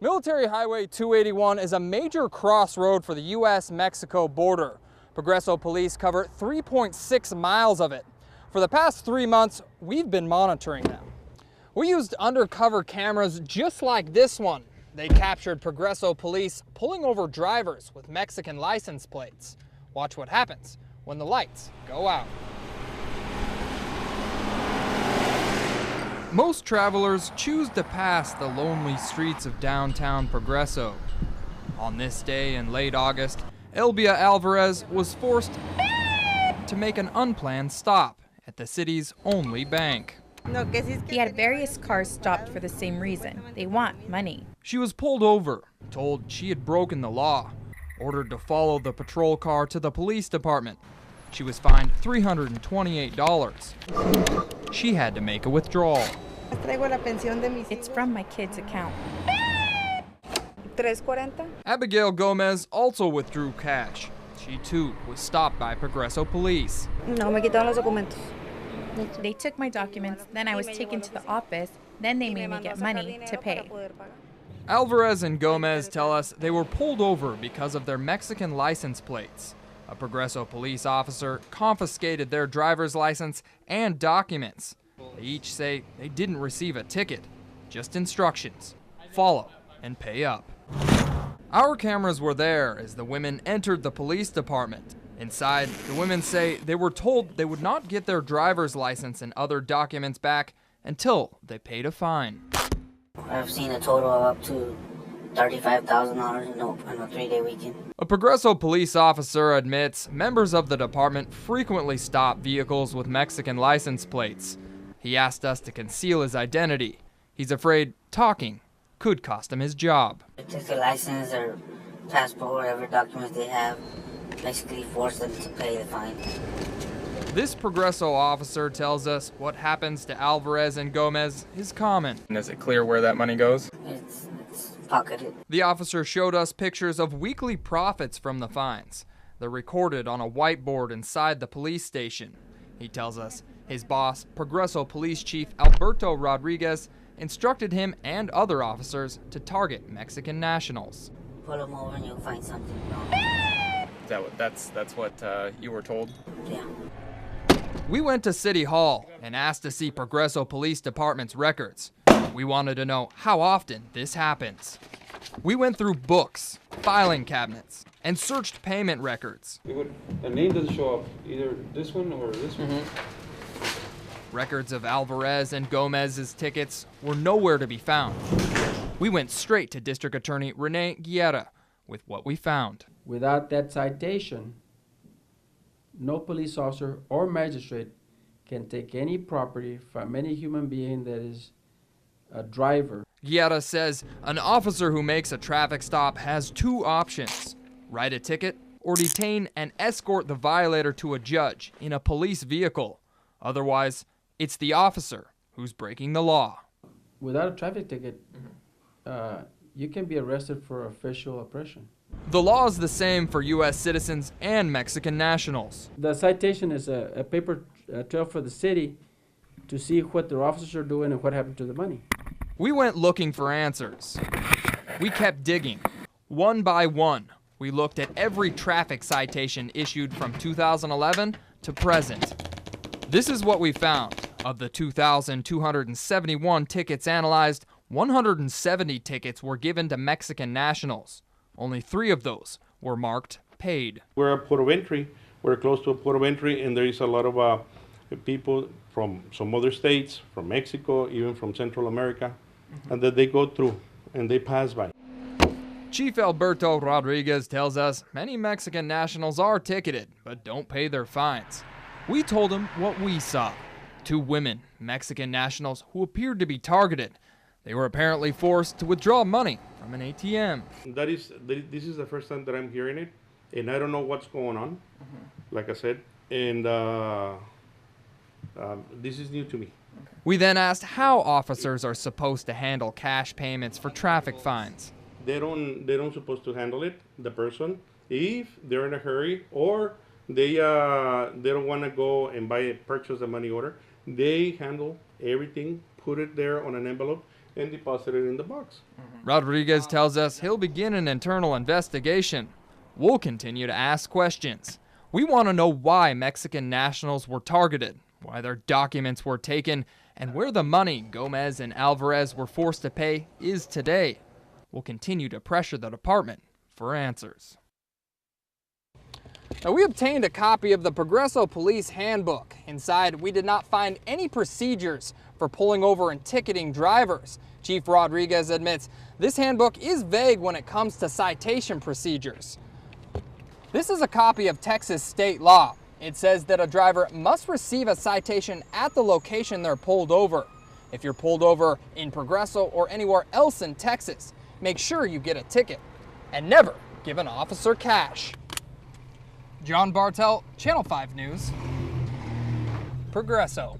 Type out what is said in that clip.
Military Highway 281 is a major crossroad for the U.S.-Mexico border. Progreso police cover 3.6 miles of it. For the past 3 months, we've been monitoring them. We used undercover cameras just like this one. They captured Progreso police pulling over drivers with Mexican license plates. Watch what happens when the lights go out. Most travelers choose to pass the lonely streets of downtown Progreso. On this day in late August, Elvia Alvarez was forced to make an unplanned stop at the city's only bank. He had various cars stopped for the same reason. They want money. She was pulled over, told she had broken the law, ordered to follow the patrol car to the police department. She was fined $328. She had to make a withdrawal. It's from my kid's account. Abigail Gomez also withdrew cash. She too was stopped by Progreso police. They took my documents, then I was taken to the office, then they made me get money to pay. Alvarez and Gomez tell us they were pulled over because of their Mexican license plates. A Progreso police officer confiscated their driver's license and documents. They each say they didn't receive a ticket, just instructions. Follow and pay up. Our cameras were there as the women entered the police department. Inside, the women say they were told they would not get their driver's license and other documents back until they paid a fine. I've seen a total of up to $35,000 in a 3-day weekend. A Progreso police officer admits members of the department frequently stop vehicles with Mexican license plates. He asked us to conceal his identity. He's afraid talking could cost him his job. Take their license or passport, whatever documents they have, basically force them to pay the fine. This Progreso officer tells us what happens to Alvarez and Gomez is common. And is it clear where that money goes? It's pocketed. The officer showed us pictures of weekly profits from the fines. They're recorded on a whiteboard inside the police station. He tells us his boss, Progreso Police Chief Alberto Rodriguez, instructed him and other officers to target Mexican nationals. Pull them over and you'll find something wrong. That's what you were told? Yeah. We went to City Hall and asked to see Progreso Police Department's records. We wanted to know how often this happens. We went through books, filing cabinets, and searched payment records. A name doesn't show up, either this one or this one. Records of Alvarez and Gomez's tickets were nowhere to be found. We went straight to District Attorney Rene Guerra with what we found. Without that citation, no police officer or magistrate can take any property from any human being that is a driver. Guerra says an officer who makes a traffic stop has two options: write a ticket or detain and escort the violator to a judge in a police vehicle. Otherwise, it's the officer who's breaking the law. Without a traffic ticket, you can be arrested for official oppression. The law is the same for U.S. citizens and Mexican nationals. The citation is a paper trail for the city to see what their officers are doing and what happened to the money. We went looking for answers. We kept digging. One by one, we looked at every traffic citation issued from 2011 to present. This is what we found. Of the 2,271 tickets analyzed, 170 tickets were given to Mexican nationals. Only 3 of those were marked paid. We're a port of entry. We're close to a port of entry, and there is a lot of people from some other states, from Mexico, even from Central America, and that they go through and they pass by. Chief Alberto Rodriguez tells us many Mexican nationals are ticketed, but don't pay their fines. We told him what we saw. 2 women, Mexican nationals, who appeared to be targeted. They were apparently forced to withdraw money from an ATM. This is the first time that I'm hearing it, and I don't know what's going on, like I said, and this is new to me. We then asked how officers are supposed to handle cash payments for traffic fines. They don't supposed to handle it, the person, if they're in a hurry or they don't want to go and purchase a money order. They handle everything, put it there on an envelope, and deposit it in the box. Rodriguez tells us he'll begin an internal investigation. We'll continue to ask questions. We want to know why Mexican nationals were targeted, why their documents were taken, and where the money Gomez and Alvarez were forced to pay is today. We'll continue to pressure the department for answers. Now, we obtained a copy of the Progreso Police Handbook. Inside, we did not find any procedures for pulling over and ticketing drivers. Chief Rodriguez admits this handbook is vague when it comes to citation procedures. This is a copy of Texas state law. It says that a driver must receive a citation at the location they're pulled over. If you're pulled over in Progreso or anywhere else in Texas, make sure you get a ticket and never give an officer cash. John Bartel, Channel 5 News, Progreso.